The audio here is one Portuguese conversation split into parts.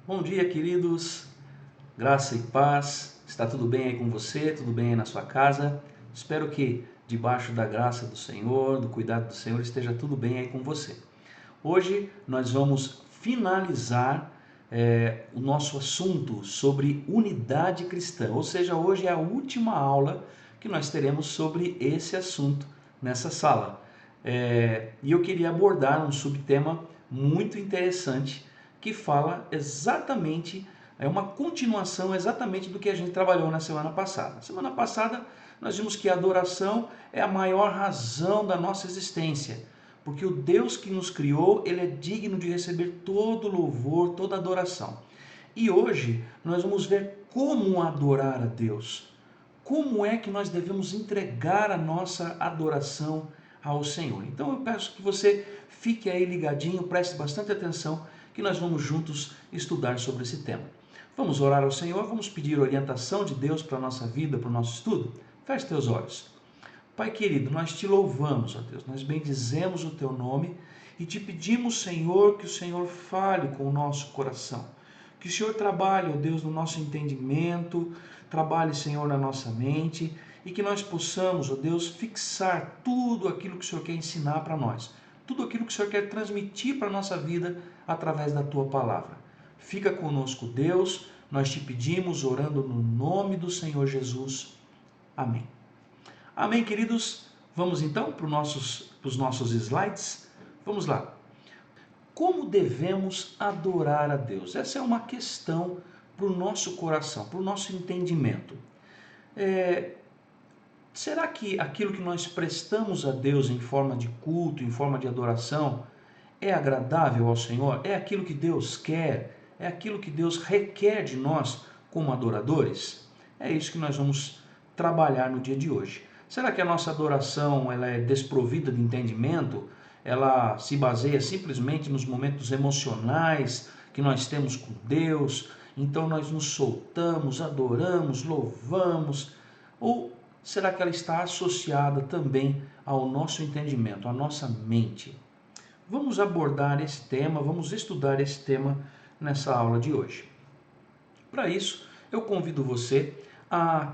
Bom dia, queridos. Graça e paz. Está tudo bem aí com você? Tudo bem aí na sua casa? Espero que debaixo da graça do Senhor, do cuidado do Senhor, esteja tudo bem aí com você. Hoje nós vamos finalizar o nosso assunto sobre unidade cristã, ou seja, hoje é a última aula que nós teremos sobre esse assunto nessa sala. E eu queria abordar um subtema muito interessante que fala exatamente, é uma continuação exatamente do que a gente trabalhou na semana passada. Na semana passada nós vimos que a adoração é a maior razão da nossa existência, porque o Deus que nos criou, ele é digno de receber todo louvor, toda adoração. E hoje nós vamos ver como adorar a Deus. Como é que nós devemos entregar a nossa adoração ao Senhor? Então eu peço que você fique aí ligadinho, preste bastante atenção, que nós vamos juntos estudar sobre esse tema. Vamos orar ao Senhor, vamos pedir orientação de Deus para a nossa vida, para o nosso estudo? Feche teus olhos. Pai querido, nós te louvamos, ó Deus, nós bendizemos o teu nome e te pedimos, Senhor, que o Senhor fale com o nosso coração. Que o Senhor trabalhe, ó Deus, no nosso entendimento, trabalhe, Senhor, na nossa mente e que nós possamos, ó Deus, fixar tudo aquilo que o Senhor quer ensinar para nós, tudo aquilo que o Senhor quer transmitir para a nossa vida através da tua palavra. Fica conosco, Deus, nós te pedimos, orando no nome do Senhor Jesus. Amém. Amém, queridos? Vamos então para os nossos slides? Vamos lá. Como devemos adorar a Deus? Essa é uma questão para o nosso coração, para o nosso entendimento. Será que aquilo que nós prestamos a Deus em forma de culto, em forma de adoração, é agradável ao Senhor? É aquilo que Deus quer? É aquilo que Deus requer de nós como adoradores? É isso que nós vamos trabalhar no dia de hoje. Será que a nossa adoração ela é desprovida de entendimento? Ela se baseia simplesmente nos momentos emocionais que nós temos com Deus? Então nós nos soltamos, adoramos, louvamos? Ou será que ela está associada também ao nosso entendimento, à nossa mente? Vamos abordar esse tema, vamos estudar esse tema nessa aula de hoje. Para isso, eu convido você a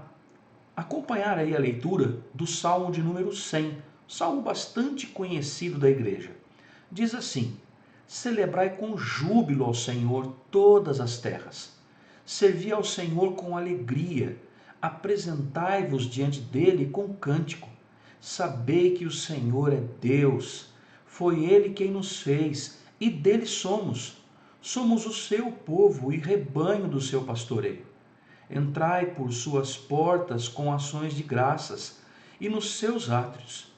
acompanhar aí a leitura do Salmo de número 100, salmo bastante conhecido da igreja. Diz assim: celebrai com júbilo ao Senhor todas as terras. Servi ao Senhor com alegria. Apresentai-vos diante dele com cântico. Sabei que o Senhor é Deus. Foi ele quem nos fez e dele somos. Somos o seu povo e rebanho do seu pastoreio. Entrai por suas portas com ações de graças e nos seus átrios,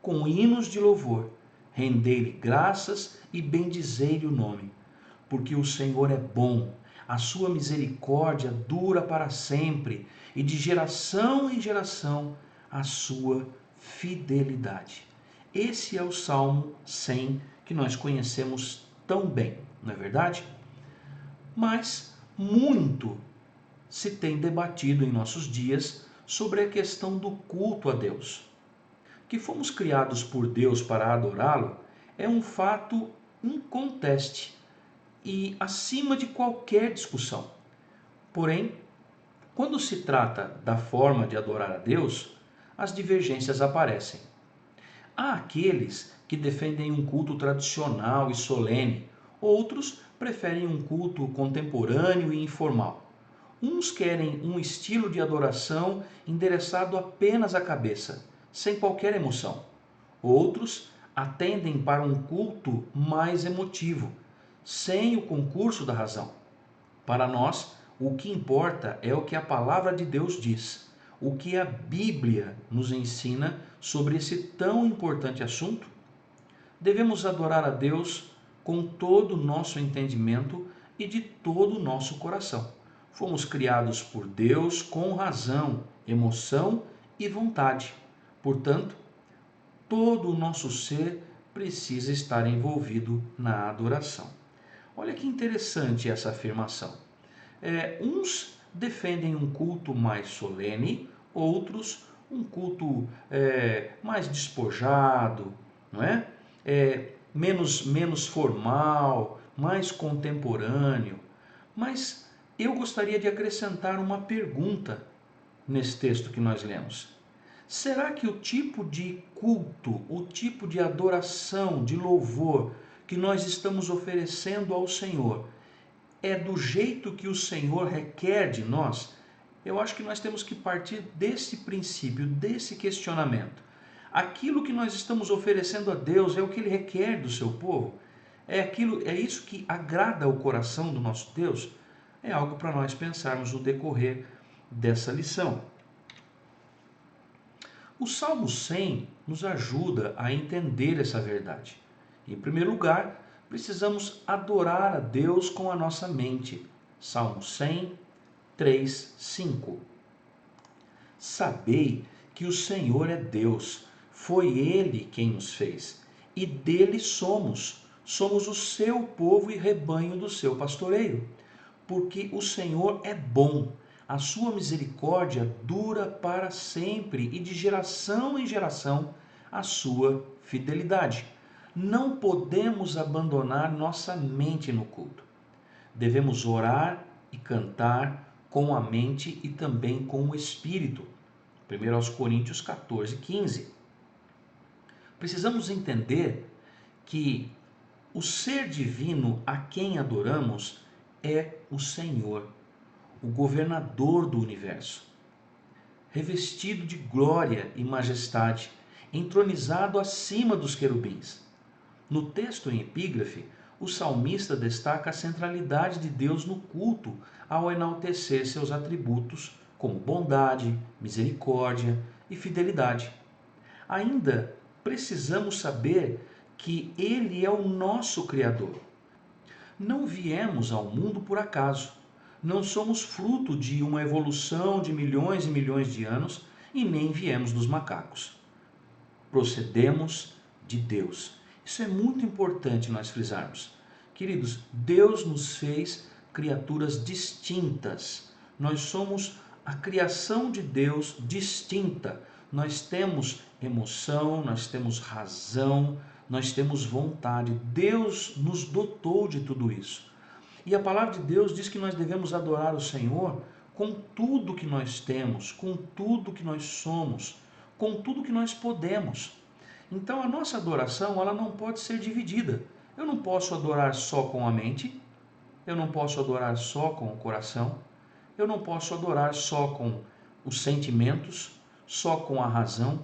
com hinos de louvor. Rendei-lhe graças e bendizei-lhe o nome, porque o Senhor é bom, a sua misericórdia dura para sempre, e de geração em geração a sua fidelidade. Esse é o Salmo 100 que nós conhecemos tão bem, não é verdade? Mas muito se tem debatido em nossos dias sobre a questão do culto a Deus. Que fomos criados por Deus para adorá-lo é um fato inconteste e acima de qualquer discussão. Porém, quando se trata da forma de adorar a Deus, as divergências aparecem. Há aqueles que defendem um culto tradicional e solene, outros preferem um culto contemporâneo e informal. Uns querem um estilo de adoração endereçado apenas à cabeça, sem qualquer emoção. Outros atendem para um culto mais emotivo, sem o concurso da razão. Para nós, o que importa é o que a palavra de Deus diz, o que a Bíblia nos ensina sobre esse tão importante assunto. Devemos adorar a Deus com todo o nosso entendimento e de todo o nosso coração. Fomos criados por Deus com razão, emoção e vontade. Portanto, todo o nosso ser precisa estar envolvido na adoração. Olha que interessante essa afirmação. Uns defendem um culto mais solene, outros um culto mais despojado, não é? Menos formal, mais contemporâneo. Mas eu gostaria de acrescentar uma pergunta nesse texto que nós lemos. Será que o tipo de culto, o tipo de adoração, de louvor que nós estamos oferecendo ao Senhor é do jeito que o Senhor requer de nós? Eu acho que nós temos que partir desse princípio, desse questionamento. Aquilo que nós estamos oferecendo a Deus é o que Ele requer do seu povo? É isso que agrada o coração do nosso Deus? É algo para nós pensarmos no decorrer dessa lição. O Salmo 100 nos ajuda a entender essa verdade. Em primeiro lugar, precisamos adorar a Deus com a nossa mente. Salmo 100, 3, 5. Sabei que o Senhor é Deus, foi Ele quem nos fez, e dele somos o seu povo e rebanho do seu pastoreio. Porque o Senhor é bom, a sua misericórdia dura para sempre e de geração em geração a sua fidelidade. Não podemos abandonar nossa mente no culto. Devemos orar e cantar com a mente e também com o espírito. 1 Coríntios 14, 15. Precisamos entender que o ser divino a quem adoramos é o Senhor, o governador do universo, revestido de glória e majestade, entronizado acima dos querubins. No texto em epígrafe, o salmista destaca a centralidade de Deus no culto ao enaltecer seus atributos como bondade, misericórdia e fidelidade. Ainda precisamos saber que Ele é o nosso Criador. Não viemos ao mundo por acaso. Não somos fruto de uma evolução de milhões e milhões de anos e nem viemos dos macacos. Procedemos de Deus. Isso é muito importante nós frisarmos. Queridos, Deus nos fez criaturas distintas. Nós somos a criação de Deus distinta. Nós temos emoção, nós temos razão, nós temos vontade. Deus nos dotou de tudo isso. E a palavra de Deus diz que nós devemos adorar o Senhor com tudo que nós temos, com tudo que nós somos, com tudo que nós podemos. Então a nossa adoração, ela não pode ser dividida. Eu não posso adorar só com a mente, eu não posso adorar só com o coração, eu não posso adorar só com os sentimentos, só com a razão.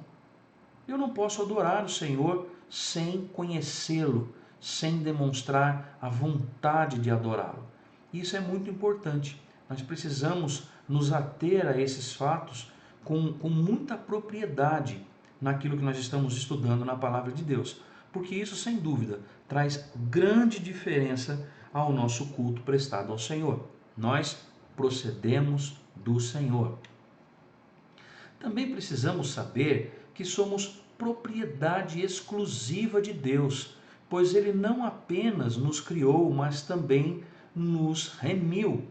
Eu não posso adorar o Senhor sem conhecê-lo, sem demonstrar a vontade de adorá-lo. Isso é muito importante. Nós precisamos nos ater a esses fatos com muita propriedade naquilo que nós estamos estudando na Palavra de Deus, porque isso, sem dúvida, traz grande diferença ao nosso culto prestado ao Senhor. Nós procedemos do Senhor. Também precisamos saber que somos propriedade exclusiva de Deus, pois Ele não apenas nos criou, mas também nos remiu.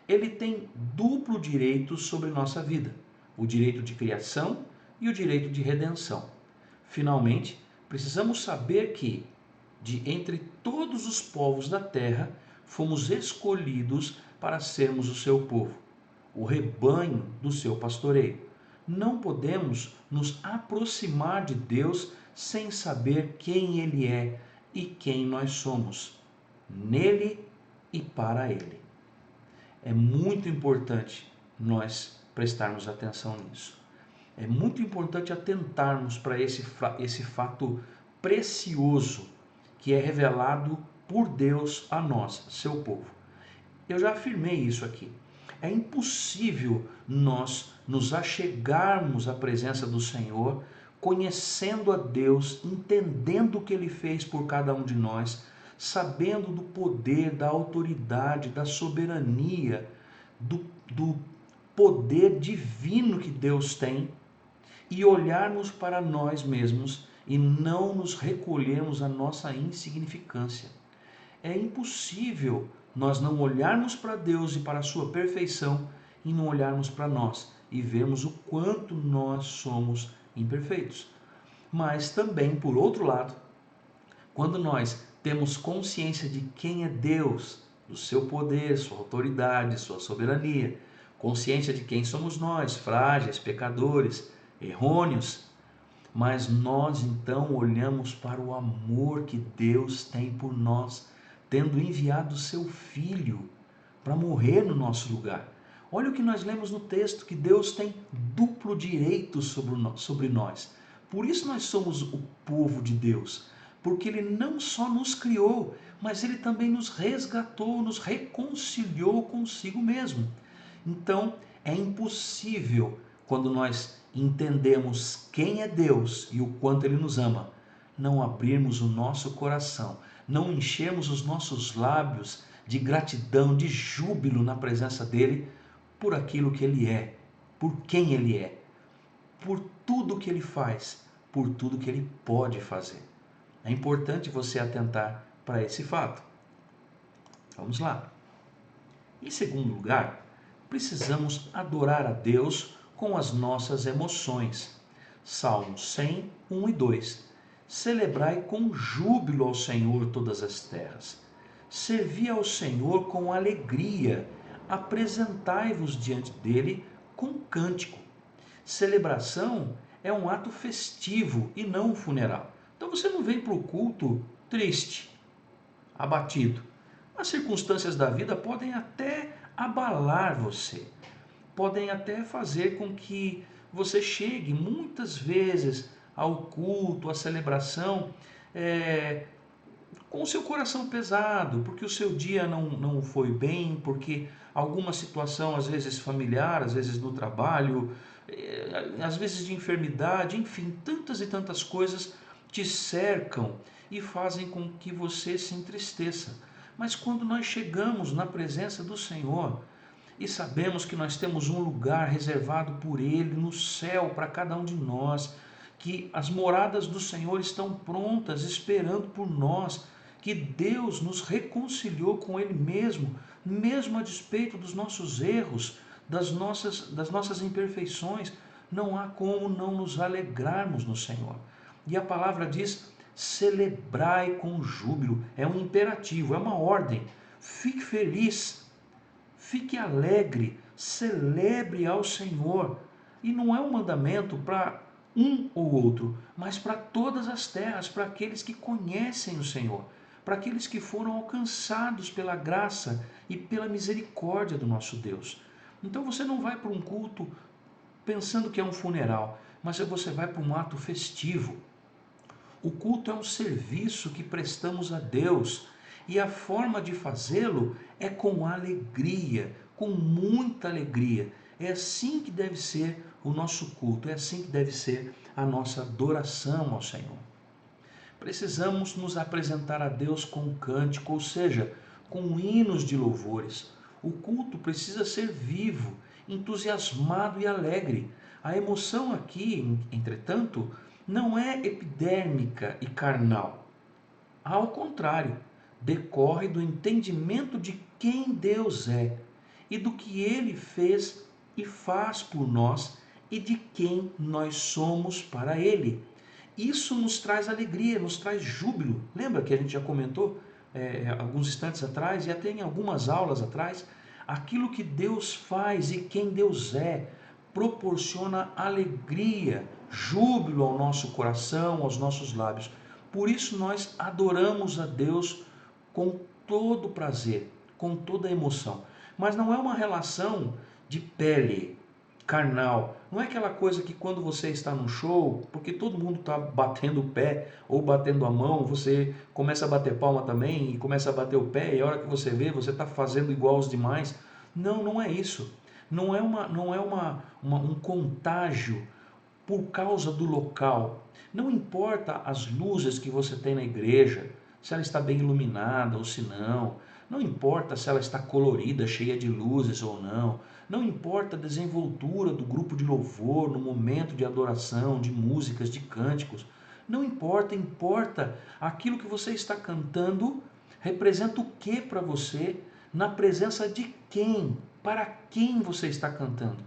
Ele tem duplo direito sobre nossa vida, o direito de criação e o direito de redenção. Finalmente, precisamos saber que, de entre todos os povos da terra, fomos escolhidos para sermos o seu povo, o rebanho do seu pastoreio. Não podemos nos aproximar de Deus sem saber quem Ele é e quem nós somos, nele e para Ele. É muito importante nós prestarmos atenção nisso. É muito importante atentarmos para esse fato precioso que é revelado por Deus a nós, seu povo. Eu já afirmei isso aqui. É impossível nós nos achegarmos à presença do Senhor, conhecendo a Deus, entendendo o que Ele fez por cada um de nós, sabendo do poder, da autoridade, da soberania, do poder divino que Deus tem, e olharmos para nós mesmos e não nos recolhermos à nossa insignificância. É impossível nós não olharmos para Deus e para a sua perfeição e não olharmos para nós e vermos o quanto nós somos imperfeitos. Mas também, por outro lado, quando nós temos consciência de quem é Deus do seu poder, sua autoridade, sua soberania, consciência de quem somos nós, frágeis, pecadores, errôneos, mas nós então olhamos para o amor que Deus tem por nós, tendo enviado o seu Filho para morrer no nosso lugar. Olha o que nós lemos no texto, que Deus tem duplo direito sobre nós. Por isso nós somos o povo de Deus, porque Ele não só nos criou, mas Ele também nos resgatou, nos reconciliou consigo mesmo. Então, é impossível, quando nós entendemos quem é Deus e o quanto Ele nos ama, não abrirmos o nosso coração, não enchermos os nossos lábios de gratidão, de júbilo na presença dEle, por aquilo que Ele é, por quem Ele é, por tudo que Ele faz, por tudo que Ele pode fazer. É importante você atentar para esse fato. Vamos lá. Em segundo lugar, precisamos adorar a Deus com as nossas emoções. Salmos 100, 1 e 2. Celebrai com júbilo ao Senhor todas as terras. Servi ao Senhor com alegria. Apresentai-vos diante dele com cântico. Celebração é um ato festivo e não um funeral. Então você não vem para o culto triste, abatido. As circunstâncias da vida podem até abalar você, podem até fazer com que você chegue muitas vezes ao culto, à celebração, com o seu coração pesado, porque o seu dia não foi bem, porque alguma situação, às vezes familiar, às vezes no trabalho, às vezes de enfermidade, enfim, tantas e tantas coisas te cercam e fazem com que você se entristeça. Mas quando nós chegamos na presença do Senhor e sabemos que nós temos um lugar reservado por Ele no céu para cada um de nós, que as moradas do Senhor estão prontas, esperando por nós, que Deus nos reconciliou com Ele mesmo, mesmo a despeito dos nossos erros, das nossas imperfeições, não há como não nos alegrarmos no Senhor. E a palavra diz: celebrai com júbilo, é um imperativo, é uma ordem. Fique feliz, fique alegre, celebre ao Senhor. E não é um mandamento para um ou outro, mas para todas as terras, para aqueles que conhecem o Senhor, para aqueles que foram alcançados pela graça e pela misericórdia do nosso Deus. Então você não vai para um culto pensando que é um funeral, mas você vai para um ato festivo. O culto é um serviço que prestamos a Deus e a forma de fazê-lo é com alegria, com muita alegria. É assim que deve ser o nosso culto, é assim que deve ser a nossa adoração ao Senhor. Precisamos nos apresentar a Deus com cântico, ou seja, com hinos de louvores. O culto precisa ser vivo, entusiasmado e alegre. A emoção aqui, entretanto, não é epidérmica e carnal. Ao contrário, decorre do entendimento de quem Deus é e do que Ele fez e faz por nós e de quem nós somos para Ele. Isso nos traz alegria, nos traz júbilo. Lembra que a gente já comentou alguns instantes atrás e até em algumas aulas atrás? Aquilo que Deus faz e quem Deus é proporciona alegria, júbilo ao nosso coração, aos nossos lábios. Por isso nós adoramos a Deus com todo prazer, com toda emoção. Mas não é uma relação de pele, carnal. Não é aquela coisa que quando você está num show, porque todo mundo está batendo o pé ou batendo a mão, você começa a bater palma também e começa a bater o pé e a hora que você vê, você está fazendo igual aos demais. Não, não é isso. Não é um contágio por causa do local. Não importa as luzes que você tem na igreja, se ela está bem iluminada ou se não. Não importa se ela está colorida, cheia de luzes ou não. Não importa a desenvoltura do grupo de louvor no momento de adoração, de músicas, de cânticos. Não importa, importa aquilo que você está cantando representa o que para você, na presença de quem, para quem você está cantando.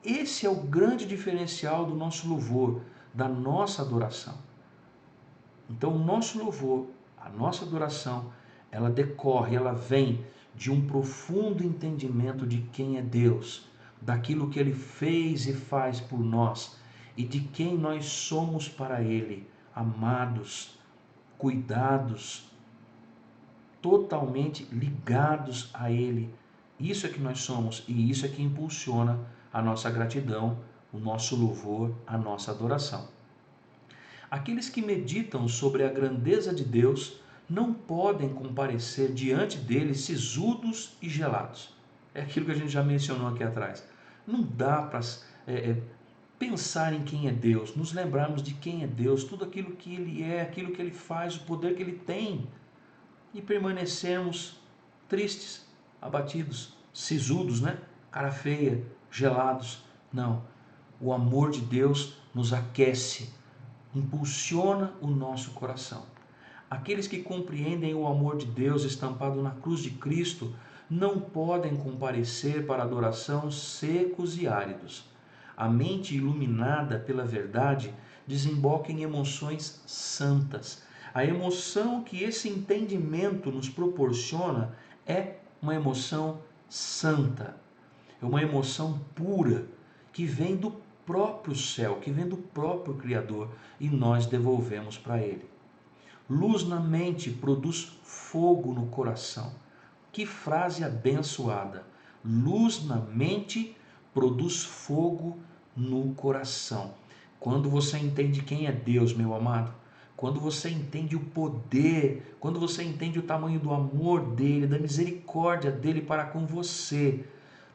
Esse é o grande diferencial do nosso louvor, da nossa adoração. Então o nosso louvor, a nossa adoração ela decorre, ela vem de um profundo entendimento de quem é Deus, daquilo que Ele fez e faz por nós e de quem nós somos para Ele, amados, cuidados, totalmente ligados a Ele. Isso é que nós somos e isso é que impulsiona a nossa gratidão, o nosso louvor, a nossa adoração. Aqueles que meditam sobre a grandeza de Deus não podem comparecer diante dele sisudos e gelados. É aquilo que a gente já mencionou aqui atrás. Não dá para pensar em quem é Deus, nos lembrarmos de quem é Deus, tudo aquilo que Ele é, aquilo que Ele faz, o poder que Ele tem, e permanecermos tristes, abatidos, sisudos, né? Cara feia, gelados. Não, o amor de Deus nos aquece, impulsiona o nosso coração. Aqueles que compreendem o amor de Deus estampado na cruz de Cristo não podem comparecer para a adoração secos e áridos. A mente iluminada pela verdade desemboca em emoções santas. A emoção que esse entendimento nos proporciona é uma emoção santa, é uma emoção pura que vem do próprio céu, que vem do próprio Criador e nós devolvemos para Ele. Luz na mente produz fogo no coração. Que frase abençoada! Luz na mente produz fogo no coração. Quando você entende quem é Deus, meu amado, quando você entende o poder, quando você entende o tamanho do amor dele, da misericórdia dele para com você,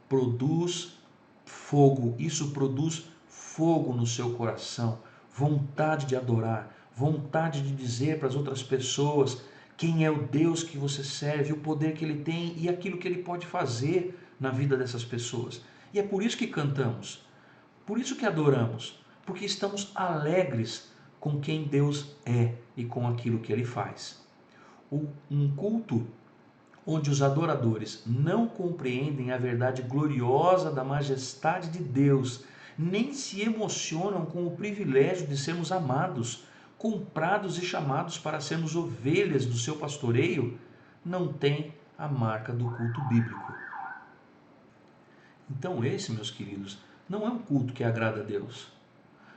produz fogo. Isso produz fogo no seu coração, vontade de adorar, vontade de dizer para as outras pessoas quem é o Deus que você serve, o poder que Ele tem e aquilo que Ele pode fazer na vida dessas pessoas. E é por isso que cantamos, por isso que adoramos, porque estamos alegres com quem Deus é e com aquilo que Ele faz. Um culto onde os adoradores não compreendem a verdade gloriosa da majestade de Deus, nem se emocionam com o privilégio de sermos amados, comprados e chamados para sermos ovelhas do seu pastoreio, não tem a marca do culto bíblico. Então esse, meus queridos, não é um culto que agrada a Deus.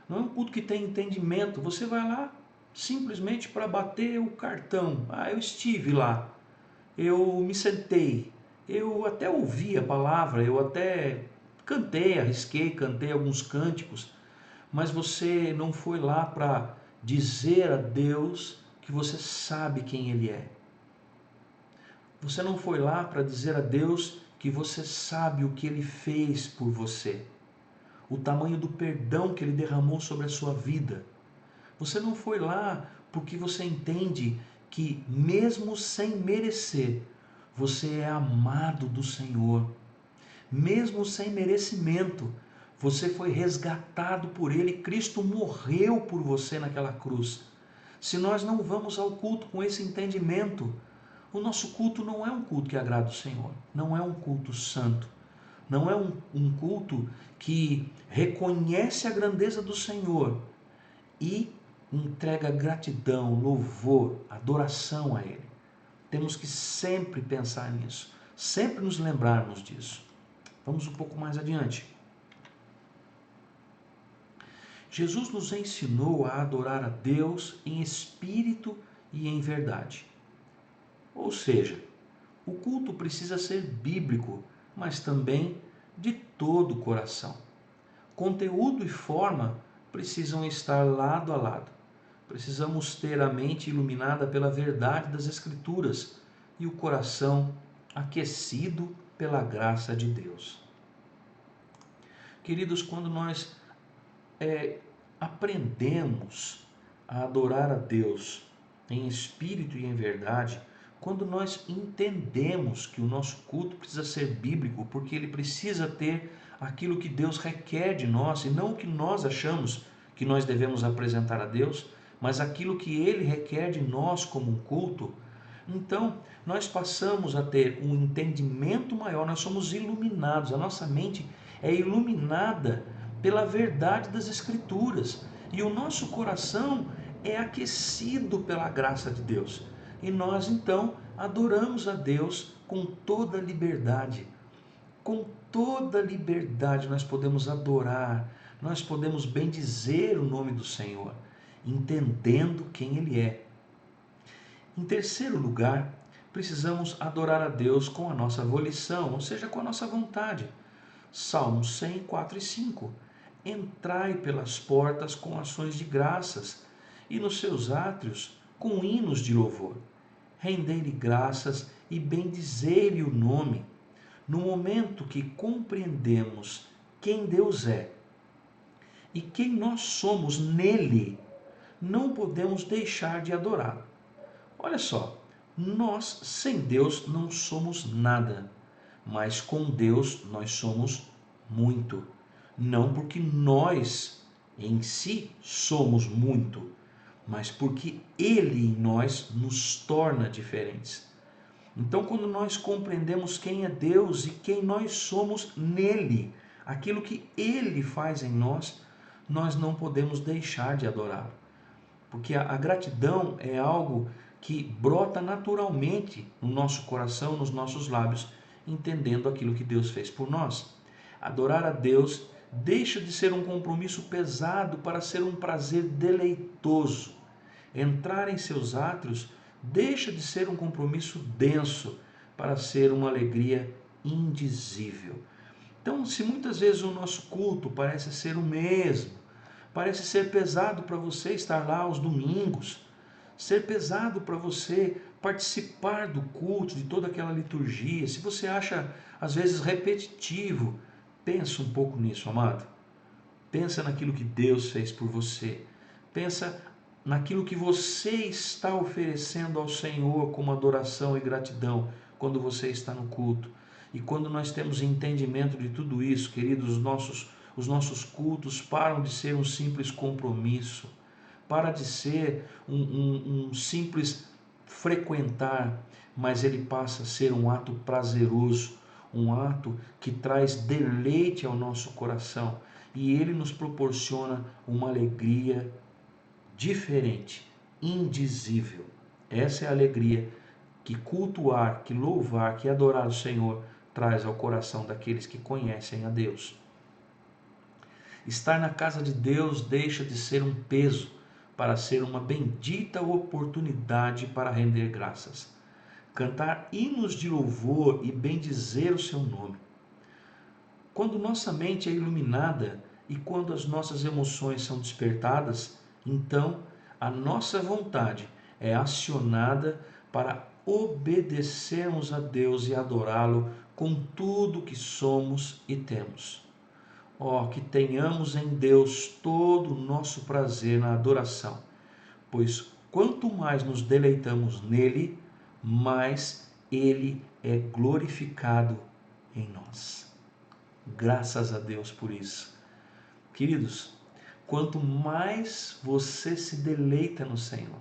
Não é um culto que tem entendimento. Você vai lá simplesmente para bater o cartão. Eu estive lá. Eu me sentei, eu até ouvi a palavra, eu até cantei, arrisquei, cantei alguns cânticos, mas você não foi lá para dizer a Deus que você sabe quem Ele é. Você não foi lá para dizer a Deus que você sabe o que Ele fez por você, o tamanho do perdão que Ele derramou sobre a sua vida. Você não foi lá porque você entende que mesmo sem merecer, você é amado do Senhor. Mesmo sem merecimento, você foi resgatado por Ele. Cristo morreu por você naquela cruz. Se nós não vamos ao culto com esse entendimento, o nosso culto não é um culto que agrada o Senhor. Não é um culto santo. Não é um culto que reconhece a grandeza do Senhor e entrega gratidão, louvor, adoração a Ele. Temos que sempre pensar nisso, sempre nos lembrarmos disso. Vamos um pouco mais adiante. Jesus nos ensinou a adorar a Deus em espírito e em verdade. Ou seja, o culto precisa ser bíblico, mas também de todo o coração. Conteúdo e forma precisam estar lado a lado. Precisamos ter a mente iluminada pela verdade das Escrituras e o coração aquecido pela graça de Deus. Queridos, quando nós aprendemos a adorar a Deus em espírito e em verdade, quando nós entendemos que o nosso culto precisa ser bíblico, porque ele precisa ter aquilo que Deus requer de nós e não o que nós achamos que nós devemos apresentar a Deus, mas aquilo que Ele requer de nós como um culto, então nós passamos a ter um entendimento maior, nós somos iluminados, a nossa mente é iluminada pela verdade das Escrituras e o nosso coração é aquecido pela graça de Deus. E nós então adoramos a Deus com toda liberdade. Com toda liberdade nós podemos adorar, nós podemos bendizer o nome do Senhor, entendendo quem Ele é. Em terceiro lugar, precisamos adorar a Deus com a nossa volição, ou seja, com a nossa vontade. Salmos 100, 4 e 5. Entrai pelas portas com ações de graças e nos seus átrios com hinos de louvor. Rendei-lhe graças e bendizei-lhe o nome. No momento que compreendemos quem Deus é e quem nós somos nele, não podemos deixar de adorá-lo. Olha só, nós sem Deus não somos nada, mas com Deus nós somos muito. Não porque nós em si somos muito, mas porque Ele em nós nos torna diferentes. Então, quando nós compreendemos quem é Deus e quem nós somos nele, aquilo que Ele faz em nós, nós não podemos deixar de adorá-lo. Porque a gratidão é algo que brota naturalmente no nosso coração, nos nossos lábios, entendendo aquilo que Deus fez por nós. Adorar a Deus deixa de ser um compromisso pesado para ser um prazer deleitoso. Entrar em seus átrios deixa de ser um compromisso denso para ser uma alegria indizível. Então, se muitas vezes o nosso culto parece ser o mesmo, parece ser pesado para você estar lá aos domingos, ser pesado para você participar do culto, de toda aquela liturgia, se você acha às vezes repetitivo, pensa um pouco nisso, amado. Pensa naquilo que Deus fez por você. Pensa naquilo que você está oferecendo ao Senhor como adoração e gratidão quando você está no culto. E quando nós temos entendimento de tudo isso, queridos, os nossos cultos param de ser um simples compromisso, para de ser um simples frequentar, mas ele passa a ser um ato prazeroso, um ato que traz deleite ao nosso coração e ele nos proporciona uma alegria diferente, indizível. Essa é a alegria que cultuar, que louvar, que adorar o Senhor traz ao coração daqueles que conhecem a Deus. Estar na casa de Deus deixa de ser um peso para ser uma bendita oportunidade para render graças. Cantar hinos de louvor e bendizer o seu nome. Quando nossa mente é iluminada e quando as nossas emoções são despertadas, então a nossa vontade é acionada para obedecermos a Deus e adorá-lo com tudo que somos e temos. Que tenhamos em Deus todo o nosso prazer na adoração, pois quanto mais nos deleitamos nele, mais ele é glorificado em nós. Graças a Deus por isso. Queridos, quanto mais você se deleita no Senhor,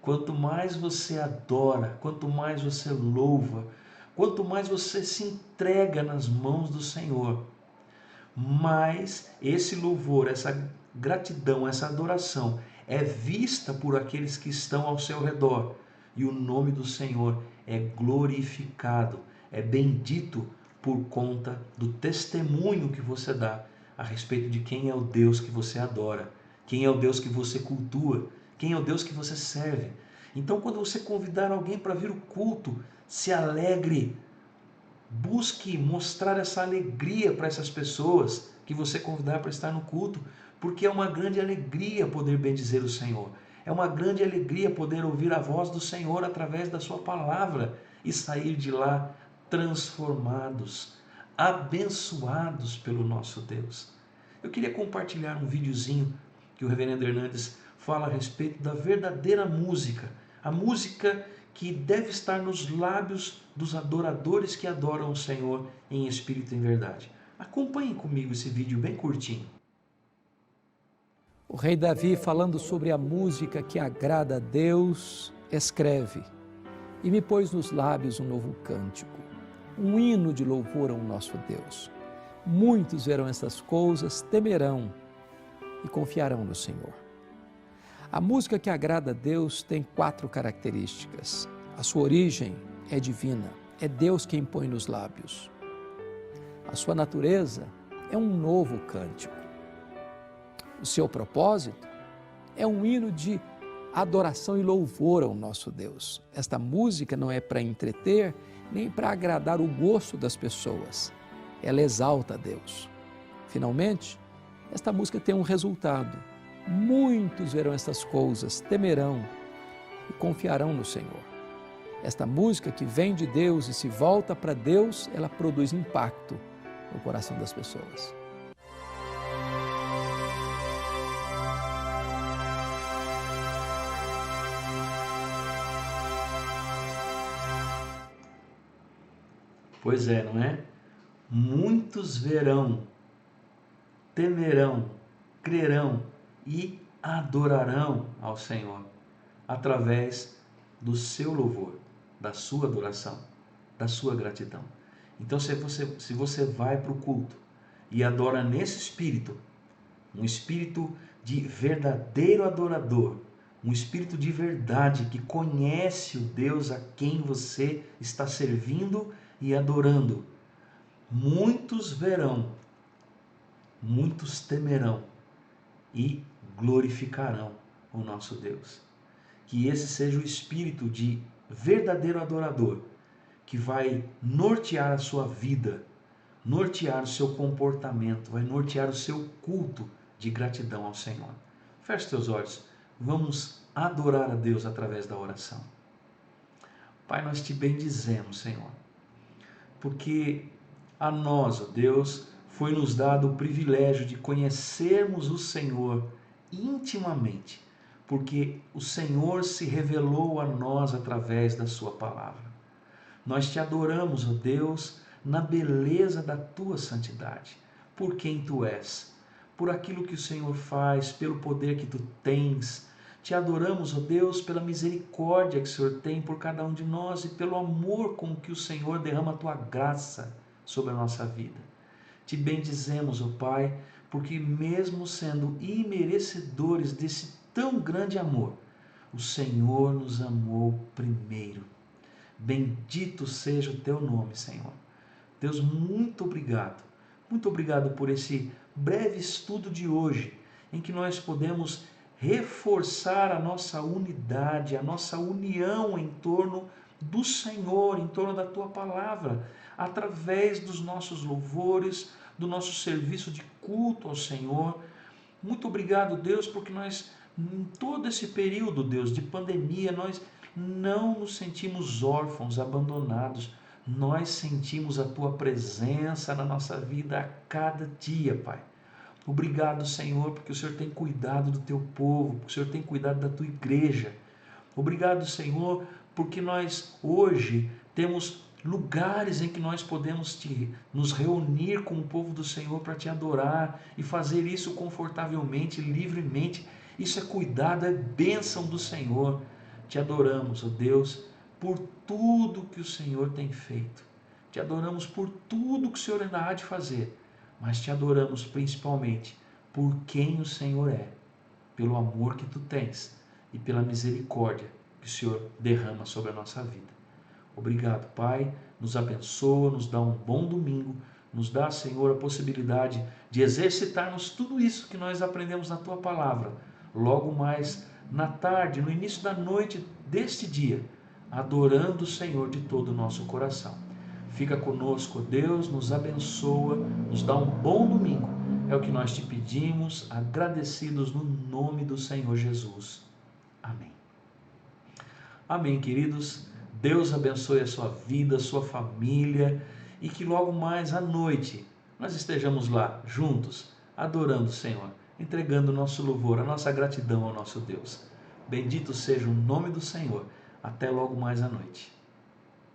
quanto mais você adora, quanto mais você louva, quanto mais você se entrega nas mãos do Senhor, mais esse louvor, essa gratidão, essa adoração é vista por aqueles que estão ao seu redor e o nome do Senhor é glorificado, é bendito por conta do testemunho que você dá a respeito de quem é o Deus que você adora, quem é o Deus que você cultua, quem é o Deus que você serve. Então, quando você convidar alguém para vir ao culto, se alegre, busque mostrar essa alegria para essas pessoas que você convidar para estar no culto, porque é uma grande alegria poder bendizer o Senhor. É uma grande alegria poder ouvir a voz do Senhor através da sua palavra e sair de lá transformados, abençoados pelo nosso Deus. Eu queria compartilhar um videozinho que o reverendo Hernandes fala a respeito da verdadeira música, a música que deve estar nos lábios dos adoradores que adoram o Senhor em espírito e em verdade. Acompanhem comigo esse vídeo bem curtinho. O rei Davi, falando sobre a música que agrada a Deus, escreve: e me pôs nos lábios um novo cântico, um hino de louvor ao nosso Deus. Muitos verão essas coisas, temerão e confiarão no Senhor. A música que agrada a Deus tem 4 características. A sua origem é divina, é Deus quem põe nos lábios. A sua natureza é um novo cântico. O seu propósito é um hino de adoração e louvor ao nosso Deus. Esta música não é para entreter, nem para agradar o gosto das pessoas. Ela exalta a Deus. Finalmente, esta música tem um resultado. Muitos verão estas coisas, temerão e confiarão no Senhor. Esta música que vem de Deus e se volta para Deus, ela produz impacto no coração das pessoas. Pois é, não é? Muitos verão, temerão, crerão e adorarão ao Senhor através do seu louvor, da sua adoração, da sua gratidão. Então, se você vai para o culto e adora nesse espírito, um espírito de verdadeiro adorador, um espírito de verdade que conhece o Deus a quem você está servindo e adorando, muitos verão, muitos temerão e glorificarão o nosso Deus. Que esse seja o espírito de verdadeiro adorador que vai nortear a sua vida, nortear o seu comportamento, vai nortear o seu culto de gratidão ao Senhor. Feche teus olhos, vamos adorar a Deus através da oração. Pai, nós te bendizemos, Senhor, porque a nós, ó Deus, foi nos dado o privilégio de conhecermos o Senhor intimamente, porque o Senhor se revelou a nós através da sua palavra. Nós te adoramos, ó Deus, na beleza da tua santidade, por quem tu és, por aquilo que o Senhor faz, pelo poder que tu tens. Te adoramos, ó Deus, pela misericórdia que o Senhor tem por cada um de nós e pelo amor com que o Senhor derrama a tua graça sobre a nossa vida. Te bendizemos, ó Pai, porque mesmo sendo imerecedores desse tão grande amor, o Senhor nos amou primeiro. Bendito seja o teu nome, Senhor. Deus, muito obrigado. Muito obrigado por esse breve estudo de hoje, em que nós podemos reforçar a nossa unidade, a nossa união em torno do Senhor, em torno da tua palavra, através dos nossos louvores, do nosso serviço de culto ao Senhor. Muito obrigado, Deus, porque nós, em todo esse período, Deus, de pandemia, nós não nos sentimos órfãos, abandonados. Nós sentimos a tua presença na nossa vida a cada dia, Pai. Obrigado, Senhor, porque o Senhor tem cuidado do teu povo, porque o Senhor tem cuidado da tua igreja. Obrigado, Senhor, porque nós hoje temos lugares em que nós podemos nos reunir com o povo do Senhor para te adorar e fazer isso confortavelmente, livremente. Isso é cuidado, é bênção do Senhor. Te adoramos, ó Deus, por tudo que o Senhor tem feito. Te adoramos por tudo que o Senhor ainda há de fazer. Mas te adoramos principalmente por quem o Senhor é, pelo amor que tu tens e pela misericórdia que o Senhor derrama sobre a nossa vida. Obrigado, Pai, nos abençoa, nos dá um bom domingo, nos dá, Senhor, a possibilidade de exercitarmos tudo isso que nós aprendemos na tua palavra, logo mais na tarde, no início da noite deste dia, adorando o Senhor de todo o nosso coração. Fica conosco, Deus, nos abençoa, nos dá um bom domingo. É o que nós te pedimos, agradecidos no nome do Senhor Jesus. Amém. Amém, queridos. Deus abençoe a sua vida, a sua família e que logo mais à noite nós estejamos lá juntos, adorando o Senhor, entregando o nosso louvor, a nossa gratidão ao nosso Deus. Bendito seja o nome do Senhor. Até logo mais à noite.